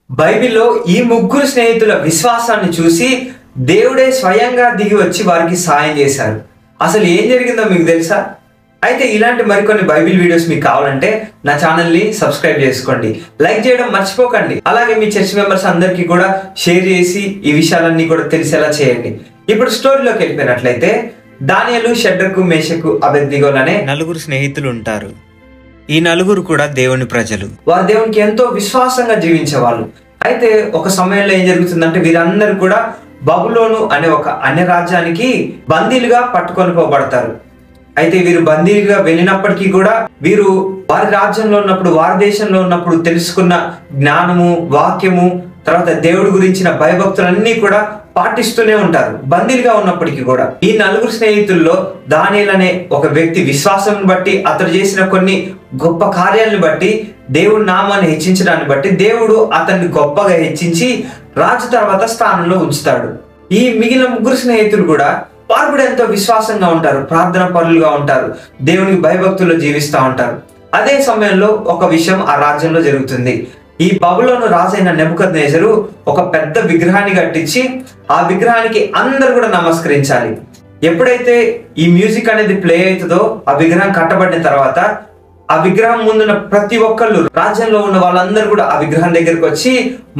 బైబిల్లో ఈ ముగ్గురు స్నేహితుల విశ్వాసాన్ని చూసి దేవుడే స్వయంగా దిగి వచ్చి వారికి సాయం చేశారు. అసలు ఏం జరిగిందో మీకు తెలుసా? అయితే ఇలాంటి మరికొన్ని బైబిల్ వీడియోస్ మీకు కావాలంటే నా ఛానల్ని సబ్స్క్రైబ్ చేసుకోండి, లైక్ చేయడం మర్చిపోకండి. అలాగే మీ చర్చ్ మెంబర్స్ అందరికీ కూడా షేర్ చేసి ఈ విషయాలన్నీ కూడా తెలిసేలా చేయండి. ఇప్పుడు స్టోరీలోకి వెళ్ళిపోయినట్లయితే, దానియేలు, షడ్రకు, మేషకు, అబేద్నెగోలు అనే నలుగురు స్నేహితులు ఉంటారు. ఈ నలుగురు కూడా దేవుని ప్రజలు. వారు దేవునికి ఎంతో విశ్వాసంగా జీవించేవాళ్ళు. అయితే ఒక సమయంలో ఏం జరుగుతుందంటే, వీరందరూ కూడా బబులోను అనే ఒక అన్య రాజ్యానికి బందీలుగా పట్టుకొని పోబడతారు. అయితే వీరు బందీలుగా వెళ్ళినప్పటికీ కూడా వీరు వారి రాజ్యంలో ఉన్నప్పుడు, వారి దేశంలో ఉన్నప్పుడు తెలుసుకున్న జ్ఞానము, వాక్యము, తర్వాత దేవుడి గురించిన భయభక్తులన్నీ కూడా పాటిస్తూనే ఉంటారు బందీలుగా ఉన్నప్పటికీ కూడా. ఈ నలుగురు స్నేహితుల్లో దానియేలు అనే ఒక వ్యక్తి విశ్వాసం బట్టి, అతడు చేసిన కొన్ని గొప్ప కార్యాలను బట్టి, దేవుడి నామాన్ని హెచ్చించడాన్ని బట్టి దేవుడు అతన్ని గొప్పగా హెచ్చించి రాజు తర్వాత స్థానంలో ఉంచుతాడు. ఈ మిగిలిన ముగ్గురు స్నేహితులు కూడా వారు కూడా ఎంతో విశ్వాసంగా ఉంటారు, ప్రార్థన పరులుగా ఉంటారు, దేవునికి భయభక్తుల్లో జీవిస్తూ ఉంటారు. అదే సమయంలో ఒక విషయం ఆ రాజ్యంలో జరుగుతుంది. ఈ బబులోను రాజైన నెబుకద్నెజరు ఒక పెద్ద విగ్రహాన్ని కట్టించి ఆ విగ్రహానికి అందరు కూడా నమస్కరించాలి. ఎప్పుడైతే ఈ మ్యూజిక్ అనేది ప్లే అవుతుందో, ఆ విగ్రహం కట్టబడిన తర్వాత ఆ విగ్రహం ముందున్న ప్రతి ఒక్కళ్ళు, రాజ్యంలో ఉన్న వాళ్ళందరూ కూడా ఆ విగ్రహం దగ్గరకు వచ్చి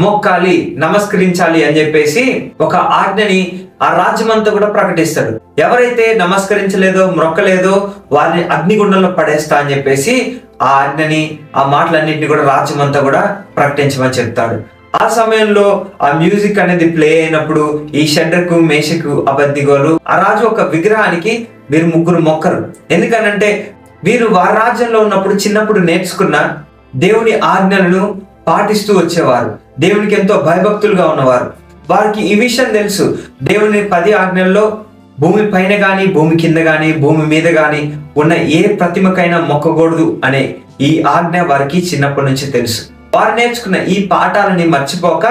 మొక్కాలి, నమస్కరించాలి అని చెప్పేసి ఒక ఆజ్ఞని ఆ రాజ్యం అంతా కూడా ప్రకటిస్తాడు. ఎవరైతే నమస్కరించలేదో, మొక్కలేదో వారిని అగ్నిగుండంలో పడేస్తా అని చెప్పేసి ఆ ఆజ్ఞని, ఆ మాటలన్నింటినీ కూడా రాజ్యం అంతా కూడా ప్రకటించమని చెప్తాడు. ఆ సమయంలో ఆ మ్యూజిక్ అనేది ప్లే అయినప్పుడు ఈ షడ్రకు, మేషకు, అబేద్నెగోలు ఆ రాజు ఒక విగ్రహానికి వీరు ముగ్గురు మొక్కరు. ఎందుకనంటే వీరు వారి రాజ్యంలో ఉన్నప్పుడు చిన్నప్పుడు నేర్చుకున్న దేవుని ఆజ్ఞలను పాటిస్తూ వచ్చేవారు, దేవునికి ఎంతో భయభక్తులుగా ఉన్నవారు. వారికి ఈ విషయం తెలుసు, దేవుని 10 ఆజ్ఞల్లో భూమి పైన గాని, భూమి కింద గాని, భూమి మీద గాని ఉన్న ఏ ప్రతిమకైనా మొక్కకూడదు అనే ఈ ఆజ్ఞ వారికి చిన్నప్పటి నుంచి తెలుసు. వారు నేర్చుకున్న ఈ పాఠాలని మర్చిపోక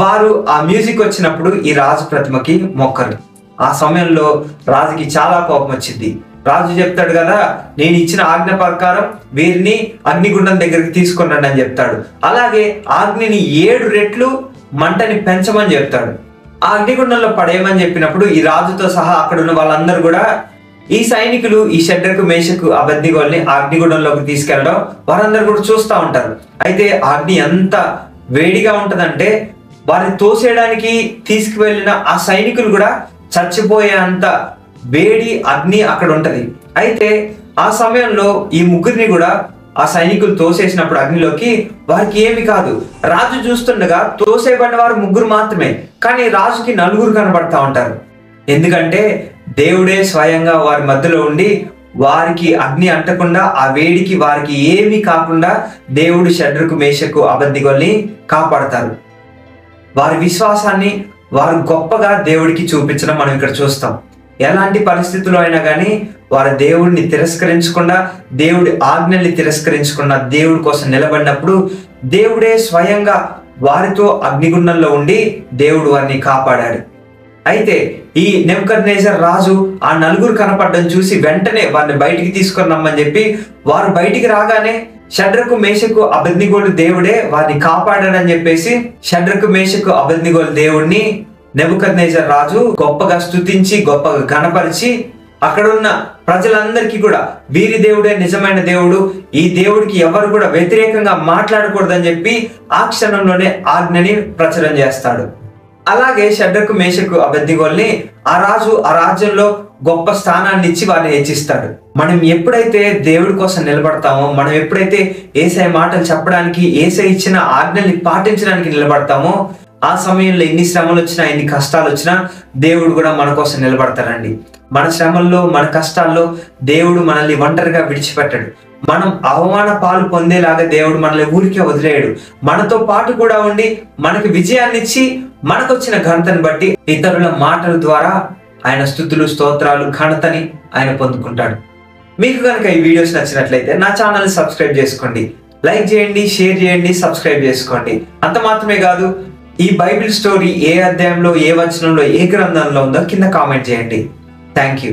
వారు ఆ మ్యూజిక్ వచ్చినప్పుడు ఈ రాజు ప్రతిమకి మొక్కరు. ఆ సమయంలో రాజుకి చాలా కోపం వచ్చింది. రాజు చెప్తాడు కదా, నేను ఇచ్చిన ఆజ్ఞ ప్రకారం వీరిని అగ్నిగుండం దగ్గరికి తీసుకున్నాడు అని చెప్తాడు. అలాగే ఆజ్ఞని 7 రెట్లు మంటని పెంచమని చెప్తాడు. ఆ అగ్నిగుండంలో పడేయమని చెప్పినప్పుడు ఈ రాజుతో సహా అక్కడ ఉన్న వాళ్ళందరూ కూడా, ఈ సైనికులు ఈ షడ్రకు, మేషకు, అబేద్నెగోల్ని ఆ అగ్నిగుండంలోకి తీసుకెళ్లడం వారందరూ కూడా చూస్తూ ఉంటారు. అయితే ఆ అగ్ని ఎంత వేడిగా ఉంటదంటే వారిని తోసేయడానికి తీసుకువెళ్ళిన ఆ సైనికులు కూడా చచ్చిపోయే అంత వేడి అగ్ని అక్కడ ఉంటది. అయితే ఆ సమయంలో ఈ ముగ్గురిని కూడా ఆ సైనికులు తోసేసినప్పుడు అగ్నిలోకి వారికి ఏమి కాదు. రాజు చూస్తుండగా తోసేయబడిన వారు ముగ్గురు మాత్రమే, కానీ రాజుకి 4 కనబడతా ఉంటారు. ఎందుకంటే దేవుడే స్వయంగా వారి మధ్యలో ఉండి వారికి అగ్ని అంటకుండా, ఆ వేడికి వారికి ఏమీ కాకుండా దేవుడు షడ్రకు, మేషకు, అబేద్నెగోల్ని కాపాడతారు. వారి విశ్వాసాన్ని వారు గొప్పగా దేవుడికి చూపించడం మనం ఇక్కడ చూస్తాం. ఎలాంటి పరిస్థితుల్లో అయినా కానీ వారు దేవుడిని తిరస్కరించకుండా, దేవుడి ఆజ్ఞల్ని తిరస్కరించకుండా దేవుడి కోసం నిలబడినప్పుడు దేవుడే స్వయంగా వారితో అగ్నిగుండంలో ఉండి దేవుడు వారిని కాపాడాడు. అయితే ఈ నెబుకద్నెజర్ రాజు ఆ 4 కనపడడం చూసి వెంటనే వారిని బయటికి తీసుకొని రమ్మని చెప్పి, వారు బయటికి రాగానే షడ్రకు, మేషకు, అబేద్నెగోలు దేవుడే వారిని కాపాడాడని చెప్పేసి షడ్రకు, మేషకు, అబేద్నెగోలు దేవుడిని నెబుకద్నెజర్ రాజు గొప్పగా స్తుతించి, గొప్పగా ఘనపరిచి అక్కడున్న ప్రజలందరికీ కూడా వీరి దేవుడే నిజమైన దేవుడు, ఈ దేవుడికి ఎవరు కూడా వ్యతిరేకంగా మాట్లాడకూడదని చెప్పి ఆ క్షణంలోనే ఆజ్ఞని ప్రచురం చేస్తాడు. అలాగే షడ్రకు, మేషకు, అబేద్నెగోల్ని ఆ రాజు ఆ రాజ్యంలో గొప్ప స్థానాన్ని ఇచ్చి వారిని హెచ్చిస్తాడు. మనం ఎప్పుడైతే దేవుడి కోసం నిలబడతామో, మనం ఎప్పుడైతే యేసయ్య మాటలు చెప్పడానికి, యేసయ్య ఇచ్చిన ఆజ్ఞల్ని పాటించడానికి నిలబడతామో, ఆ సమయంలో ఎన్ని శ్రమలు వచ్చినా, ఎన్ని కష్టాలు వచ్చినా దేవుడు కూడా మన కోసం నిలబడతాడండి. మన శ్రమల్లో, మన కష్టాల్లో దేవుడు మనల్ని ఒంటరిగా విడిచిపెట్టాడు. మనం అవమాన పాలు పొందేలాగా దేవుడు మనల్ని ఊరికే వదిలేయడు. మనతో పాటు కూడా ఉండి మనకి విజయాన్ని ఇచ్చి, మనకొచ్చిన ఘనతని బట్టి ఇతరుల మాటల ద్వారా ఆయన స్తుతులు, స్తోత్రాలు, ఘనతని ఆయన పొందుకుంటాడు. మీకు కనుక ఈ వీడియోస్ నచ్చినట్లయితే నా ఛానల్ని సబ్స్క్రైబ్ చేసుకోండి, లైక్ చేయండి, షేర్ చేయండి, సబ్స్క్రైబ్ చేసుకోండి. అంత మాత్రమే కాదు, ఈ బైబిల్ స్టోరీ ఏ అధ్యాయంలో, ఏ వచనంలో, ఏ గ్రంథంలో ఉందో కింద కామెంట్ చేయండి. Thank you.